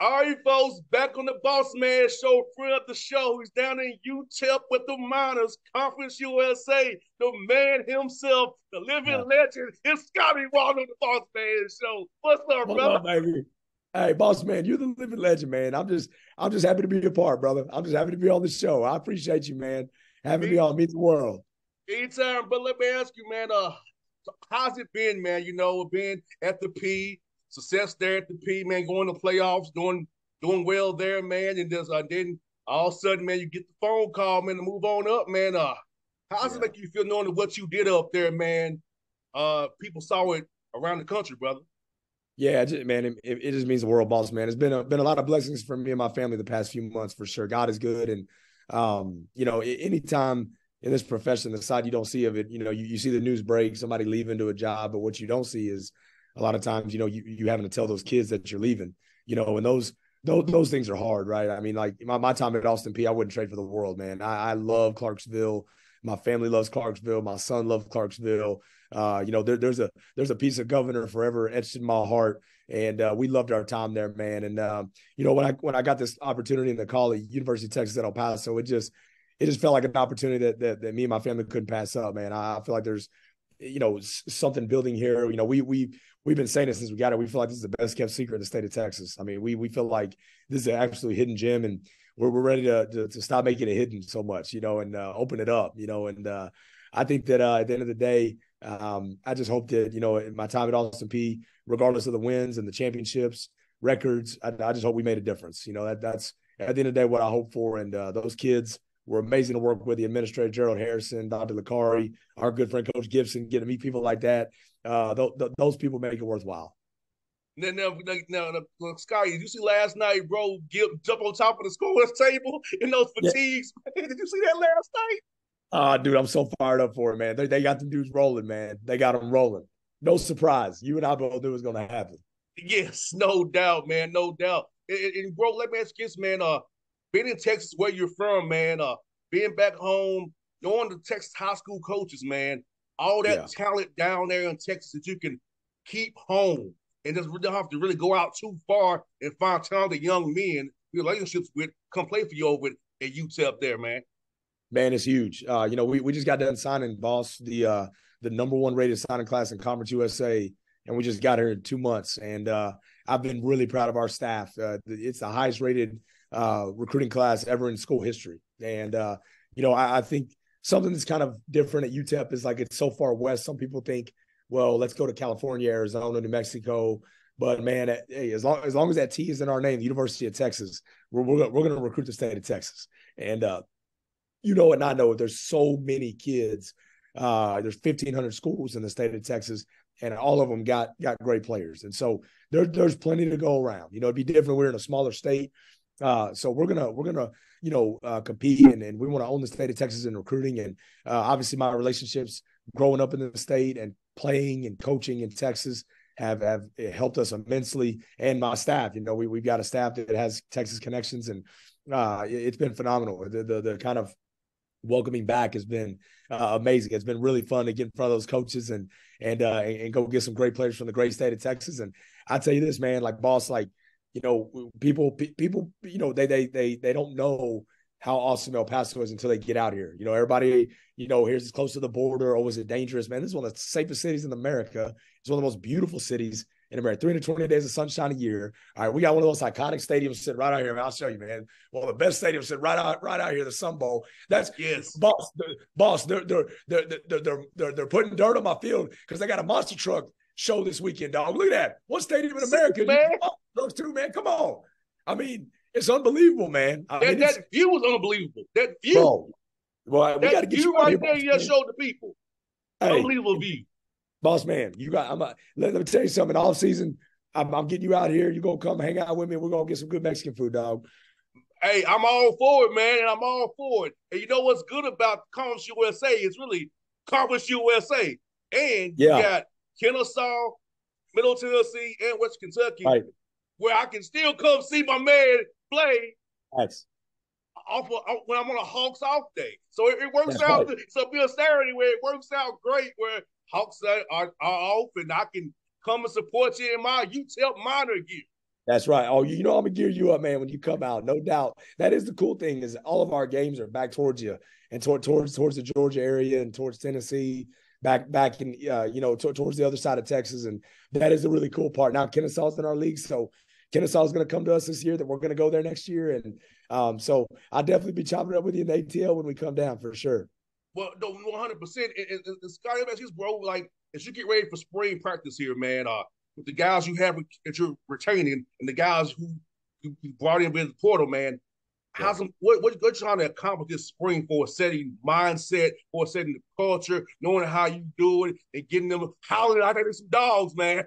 All right, folks, back on the Bossman show, friend of the show. He's down in UTEP with the Miners, Conference USA. The man himself, the living legend, is Scotty Walden on the Bossman show. What's up, What's brother? up, baby? Hey, boss man, you're the living legend, man. I'm just happy to be a part, brother. I'm just happy to be on the show. I appreciate you, man. Having me on Meet the World. Anytime, but let me ask you, man, how's it been, man? Being at the P, success there at the P, man, going to playoffs, doing well there, man, and then all of a sudden, man, you get the phone call, man, to move on up, man. How's it Yeah. make you feel knowing what you did up there, man? People saw it around the country, brother. Yeah, man, it just means the world, boss man. It's been a lot of blessings for me and my family the past few months for sure. God is good, and anytime in this profession, the side you don't see of it, you see the news break, somebody leaving to a job, but what you don't see is a lot of times, you having to tell those kids that you're leaving, and those things are hard, right? I mean, like my time at Austin P, I wouldn't trade for the world, man. I love Clarksville. My family loves Clarksville. My son loves Clarksville. There's a piece of governor forever etched in my heart, and we loved our time there, man. And when I got this opportunity in the college, University of Texas at El Paso, it just felt like an opportunity that me and my family couldn't pass up, man. I feel like there's something building here. We've been saying it since we got it. We feel like this is the best kept secret in the state of Texas. I mean, we feel like this is an absolutely hidden gem, and we're ready to stop making it hidden so much, and open it up, and I think that at the end of the day, I just hope that, in my time at Austin P, regardless of the wins and the championships, records, I just hope we made a difference. That's at the end of the day what I hope for. And those kids were amazing to work with. The administrator, Gerald Harrison, Dr. Licari, our good friend, Coach Gibson, getting to meet people like that. Those people make it worthwhile. Now, Scotty, did you see last night, bro, jump on top of the scorer's table in those Yeah. fatigues? Man, did you see that last night? Dude, I'm so fired up for it, man. They got the dudes rolling, man. They got them rolling. No surprise. You and I both knew it was going to happen. Yes, no doubt, man, no doubt. And bro, let me ask you this, man. Being in Texas, where you're from, man. Being back home, knowing the Texas high school coaches, man. All Yeah. that talent down there in Texas that you can keep home and just don't have to really go out too far and find talented young men relationships with come play for you over at UTEP there, man. Man, it's huge. We just got done signing, boss, the number one rated signing class in Conference USA, and we just got here in 2 months. And I've been really proud of our staff. It's the highest rated recruiting class ever in school history. And I think something that's kind of different at UTEP is like it's so far west. Some people think, well, let's go to California, Arizona, New Mexico. But man, hey, as long as that T is in our name, the University of Texas, we're going to recruit the state of Texas. And and I know there's so many kids. There's 1,500 schools in the state of Texas, and all of them got great players. And so there's plenty to go around. It'd be different. We're in a smaller state, so we're gonna compete, and we want to own the state of Texas in recruiting. And obviously, my relationships growing up in the state and playing and coaching in Texas have helped us immensely. And my staff, we've got a staff that has Texas connections, and it's been phenomenal. The kind of welcoming back has been amazing. It's been really fun to get in front of those coaches and go get some great players from the great state of Texas. And I tell you this, man, like boss, like people, they don't know how awesome El Paso is until they get out here. Everybody, here's as close to the border. Oh, is it dangerous, man? This is one of the safest cities in America. It's one of the most beautiful cities in America. 320 days of sunshine a year. All right, we got one of those iconic stadiums sitting right out here. Man, I'll show you, man. One of the best stadiums sitting right out here, the Sun Bowl. That's Yes. boss. They're putting dirt on my field because they got a monster truck show this weekend, dog. Look at that. What stadium in America? Man. Those two, man. Come on. I mean, it's unbelievable, man. That view was unbelievable. That view. Bro, well, we got to get view you out right here, there. You just showed the people. Hey, unbelievable view. Boss man, let me tell you something. All season, I'm getting you out here. You're going to come hang out with me. We're going to get some good Mexican food, dog. Hey, I'm all for it, man, and I'm all for it. And you know what's good about Conference USA? It's really Conference USA. And you got Kennesaw, Middle Tennessee, and West Kentucky, right, where I can still come see my man play Nice. when I'm on a Hawks off day. So it works out. Right. So it'll be a Saturday where it works out great, where Hawks are off, and I can come and support you in my UTEP minor gear. That's right. Oh, you know I'm gonna gear you up, man, when you come out. No doubt. That is the cool thing is all of our games are back towards you and towards the Georgia area and towards Tennessee, back in towards the other side of Texas, and that is the really cool part. Now Kennesaw's in our league, so Kennesaw's going to come to us this year. That we're going to go there next year, and so I'll definitely be chopping up with you in the ATL when we come down for sure. Well, no, 100%. And Scotty, I'm asking you, bro, like, as you get ready for spring practice here, man, with the guys you have that you're retaining and the guys who you brought in with the portal, man, Yeah. what you're trying to accomplish this spring for setting mindset, for setting the culture, knowing how you do it, and getting them howling like they're some dogs, man.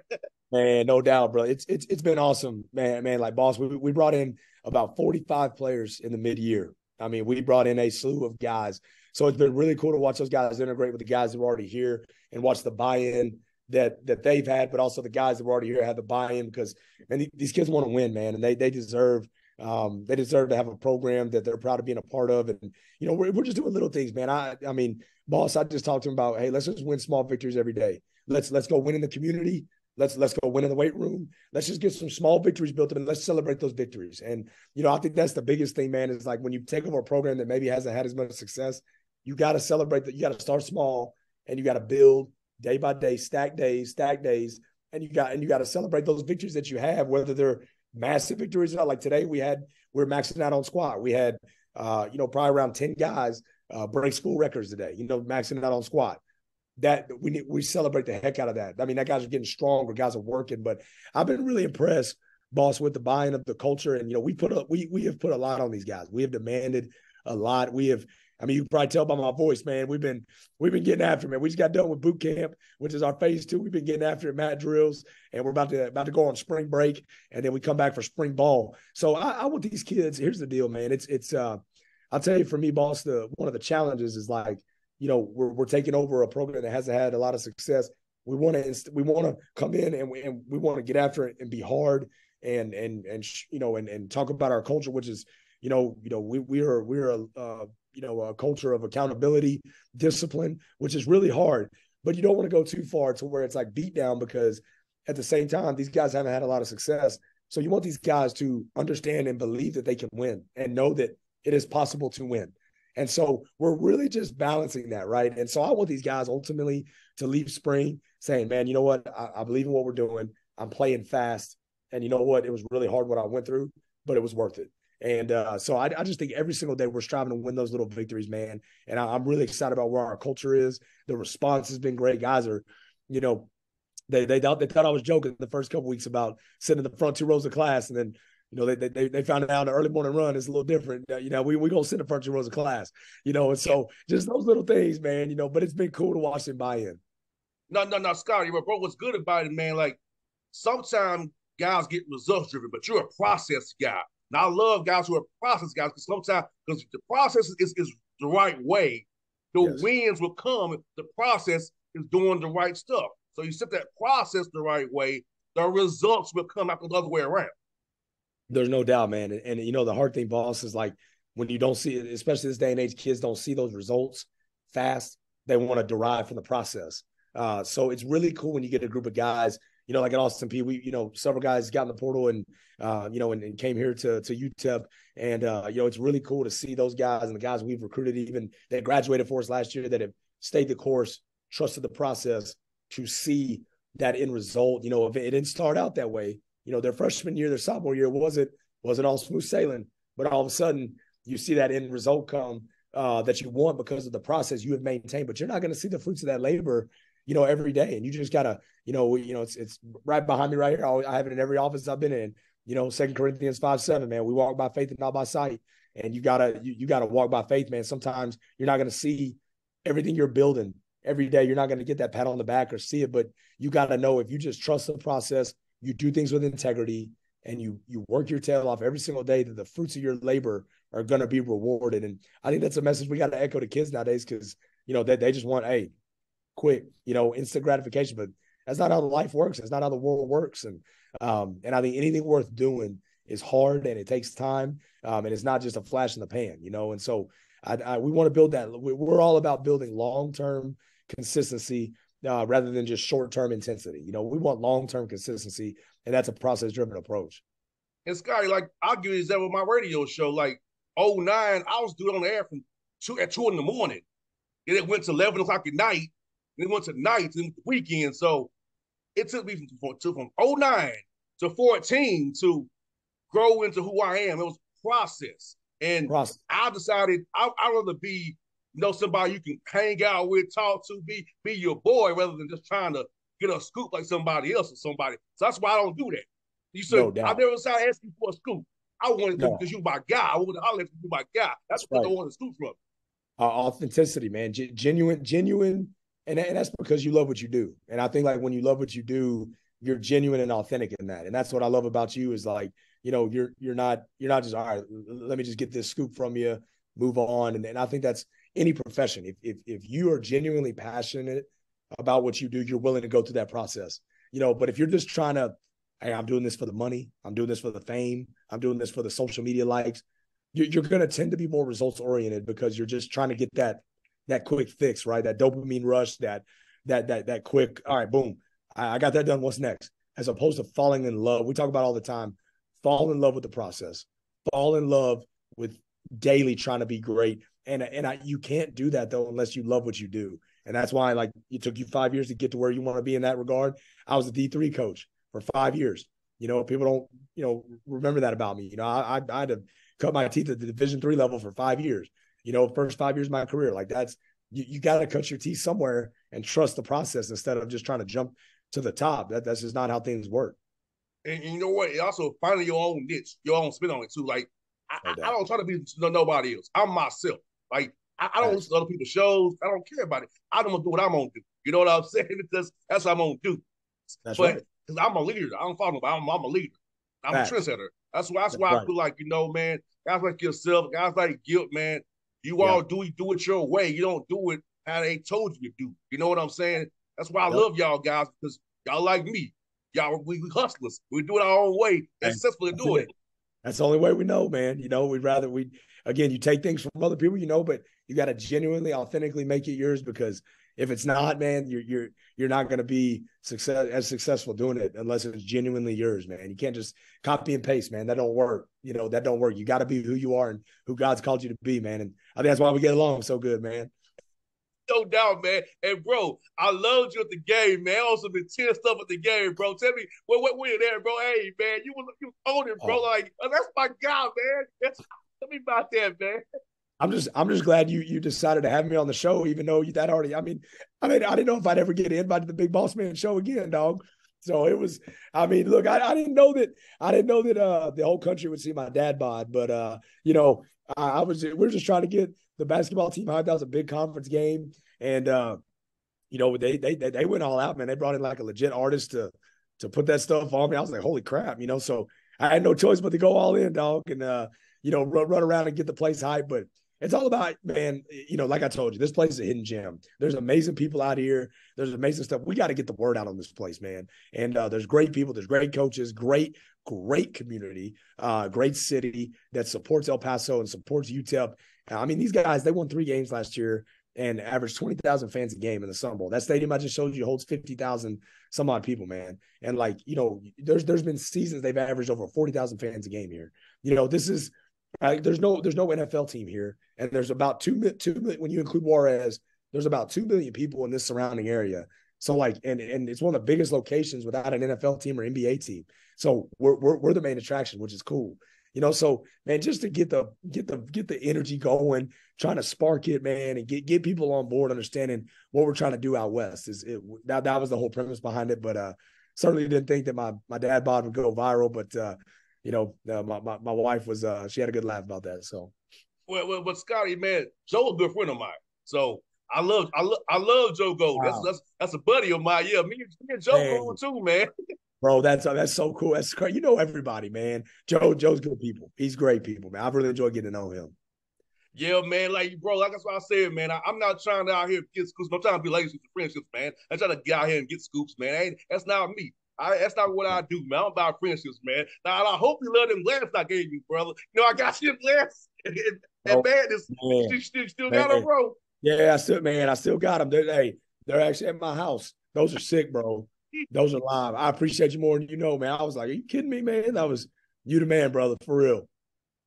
Man, no doubt, bro. It's been awesome, man. Man, like boss, we brought in about 45 players in the mid-year. I mean, we brought in a slew of guys. So it's been really cool to watch those guys integrate with the guys that were already here and watch the buy-in that they've had, but also the guys that were already here have the buy-in because and these kids want to win, man, and they deserve to have a program that they're proud of being a part of. And we're just doing little things, man. I mean, boss, I just talked to him about, hey, let's just win small victories every day. Let's go win in the community. Let's go win in the weight room. Let's just get some small victories built up and let's celebrate those victories. And I think that's the biggest thing, man, is like when you take over a program that maybe hasn't had as much success, you got to celebrate that. You got to start small and you got to build day by day, stack days, and you got to celebrate those victories that you have, whether they're massive victories or not. Like today, we're maxing out on squat. We had probably around 10 guys break school records today. Maxing out on squat. That we celebrate the heck out of that. I mean, that guys are getting stronger, guys are working, but I've been really impressed, boss, with the buy-in of the culture. And we have put a lot on these guys. We have demanded a lot. You can probably tell by my voice, man. We've been getting after it, man. We just got done with boot camp, which is our phase 2. We've been getting after it, mat drills, and we're about to go on spring break, and then we come back for spring ball. So I want these kids. Here's the deal, man. It's I'll tell you, for me, boss, one of the challenges is like, we're taking over a program that hasn't had a lot of success. We want to come in and we want to get after it and be hard and talk about our culture, which is we're a culture of accountability, discipline, which is really hard. But you don't want to go too far to where it's like beat down, because at the same time these guys haven't had a lot of success. So you want these guys to understand and believe that they can win and know that it is possible to win. And so we're really just balancing that, right? And so I want these guys ultimately to leave spring saying, man, you know what? I believe in what we're doing. I'm playing fast. And you know what? It was really hard what I went through, but it was worth it. And so I just think every single day we're striving to win those little victories, man. And I'm really excited about where our culture is. The response has been great. Guys are, they thought I was joking the first couple of weeks about sitting in the front 2 rows of class, and then they found out the early morning run is a little different. We gonna sit in the front 2 rows of class, and so just those little things, man. But it's been cool to watch them buy in. No, Scotty, bro. What's good about it, man? Like sometimes guys get results driven, but you're a process guy. And I love guys who are process guys because sometimes because the process is the right way, the Yes. wins will come if the process is doing the right stuff. So you set that process the right way, the results will come out the other way around. There's no doubt, man. And the hard thing, boss, is like when you don't see it, especially this day and age, kids don't see those results fast. They want to derive from the process. So it's really cool when you get a group of guys, like at Austin P, we, several guys got in the portal and, and came here to UTEP. And, it's really cool to see those guys and the guys we've recruited, even that graduated for us last year, that have stayed the course, trusted the process, to see that end result. If it didn't start out that way, their freshman year, their sophomore year wasn't all smooth sailing, but all of a sudden you see that end result come that you want because of the process you have maintained. But you're not going to see the fruits of that labor, every day. And you just gotta, it's right behind me right here. I have it in every office I've been in. 2 Corinthians 5:7, man. We walk by faith and not by sight. And you gotta walk by faith, man. Sometimes you're not going to see everything you're building every day. You're not going to get that pat on the back or see it, but you got to know, if you just trust the process, you do things with integrity, and you work your tail off every single day, that the fruits of your labor are going to be rewarded. And I think that's a message we got to echo to kids nowadays, because, they just want, quick, instant gratification, but that's not how life works. That's not how the world works. And I think anything worth doing is hard, and it takes time. And it's not just a flash in the pan, and so we want to build that. We're all about building long-term consistency rather than just short-term intensity. We want long-term consistency, and that's a process-driven approach. And Scotty, like, I'll give you an example of my radio show. Like, '09, I was doing on the air from 2 in the morning. Then it went to 11 o'clock at night. Then it went to nights and weekend. So it took me from '09 to 14 to grow into who I am. It was a process. And I decided I'd rather be, somebody you can hang out with, talk to, be your boy, rather than just trying to get a scoop like somebody else or somebody. So that's why I don't do that. You said, no I never decided asking for a scoop. I wanted to because you my guy. I wanted to holler at you my guy. That's what I wanted to scoop from. Authenticity, man. Genuine. And that's because you love what you do. And I think like when you love what you do, you're genuine and authentic in that. And that's what I love about you is like, you're not just, all right, let me just get this scoop from you, move on. And I think that's any profession. If you are genuinely passionate about what you do, you're willing to go through that process. But if you're just trying to, hey, I'm doing this for the money, I'm doing this for the fame, I'm doing this for the social media likes, you're going to tend to be more results oriented because you're just trying to get that quick fix, right? That dopamine rush, that quick, all right, boom, I got that done. What's next? As opposed to falling in love. We talk about all the time, fall in love with the process, fall in love with daily trying to be great. And you can't do that though, unless you love what you do. And that's why, like, it took you 5 years to get to where you want to be in that regard. I was a D3 coach for 5 years. People don't, remember that about me. I had to cut my teeth at the Division III level for 5 years. First 5 years of my career. Like that's, you got to cut your teeth somewhere and trust the process instead of just trying to jump to the top. That's just not how things work. And you know what? It also finding your own niche, your own spin on it too. Like I don't try to be nobody else. I'm myself. Like I don't listen to other people's shows. I don't care about it. I'm gonna do what I'm gonna do. You know what I'm saying? Because that's what I'm gonna do. That's right. Because I'm a leader. I don't follow nobody. I'm a leader. I'm a trendsetter. That's why I feel like, man, guys like yourself, guys like Guilt, man, you all do it your way. You don't do it how they told you to do. You know what I'm saying? That's why I love y'all guys, because y'all like me. Y'all, we hustlers. We do it our own way and successfully doing it. That's the only way we know, man. Again, you take things from other people, but you got to genuinely, authentically make it yours, because if it's not, man, you're not going to be as successful doing it unless it's genuinely yours, man. You can't just copy and paste, man. That don't work. That don't work. You got to be who you are and who God's called you to be, man. And I think that's why we get along so good, man. No doubt, man. And bro, I loved you at the game, man. Also been 10 stuff at the game, bro. Tell me what were you there, bro? Hey, man, you on it, bro. Like, that's my guy, man. Tell me about that, man. I'm just glad you decided to have me on the show, even though that already. I didn't know if I'd ever get invited to the Big Bossman show again, dog. So it was. Look, I didn't know that. The whole country would see my dad bod, but we're just trying to get the basketball team hyped. That was a big conference game, and they went all out, man. They brought in like a legit artist to put that stuff on me. I was like, holy crap, So I had no choice but to go all in, dog, and run around and get the place hyped, but. It's all about, man, like I told you, this place is a hidden gem. There's amazing people out here. There's amazing stuff. We got to get the word out on this place, man. And there's great people. There's great coaches, great community, great city that supports El Paso and supports UTEP. These guys, they won 3 games last year and averaged 20,000 fans a game in the Sun Bowl. That stadium I just showed you holds 50,000 some odd people, man. And there's been seasons they've averaged over 40,000 fans a game here. This is – there's no NFL team here, and there's about 2 million when you include Juarez. There's about 2 million people in this surrounding area. So and it's one of the biggest locations without an NFL team or NBA team. So we're the main attraction, which is cool. So man, just to get the energy going, trying to spark it, man, and get people on board, understanding what we're trying to do out west that was the whole premise behind it. But certainly didn't think that my dad bod would go viral, but. My wife was she had a good laugh about that. So, well, Scotty, man, Joe's a good friend of mine. So I love Joe Gold. Wow. That's a buddy of mine. Yeah, me and Joe Gold too, man. Bro, that's so cool. That's great. Everybody, man. Joe's good people. He's great people, man. I've really enjoyed getting to know him. Yeah, man, bro, that's what I said, man. I'm not trying to out here get scoops. I'm trying to be lazy with friendships, man. I'm trying to get out here and get scoops, man. That's not me. That's not what I do, man. I'm about friendships, man. Now, I hope you love them glasses I gave you, brother. I got you glasses. And man, still got them, bro. Yeah, I still got them. They're actually at my house. Those are sick, bro. Those are live. I appreciate you more than you know, man. I was like, are you kidding me, man? You the man, brother, for real.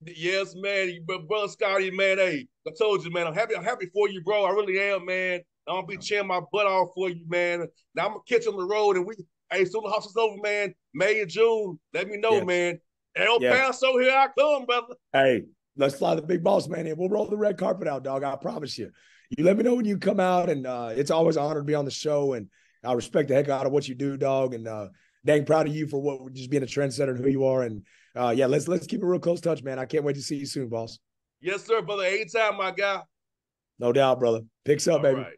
Yes, man. But brother Scotty, man, hey, I told you, man, I'm happy for you, bro. I really am, man. I'm gonna be cheering my butt off for you, man. Now I'm gonna catch you on the road, and hey, soon the hustle's over, man. May and June, let me know, Yes. man. El Yes. Paso, here I come, brother. Hey, let's fly the big boss man in. We'll roll the red carpet out, dog. I promise you. You let me know when you come out, and it's always an honor to be on the show. And I respect the heck out of what you do, dog. And dang proud of you for what just being a trendsetter and who you are. And yeah, let's keep a real close touch, man. I can't wait to see you soon, boss. Yes, sir, brother. Anytime, my guy. No doubt, brother. Picks up, All baby. right.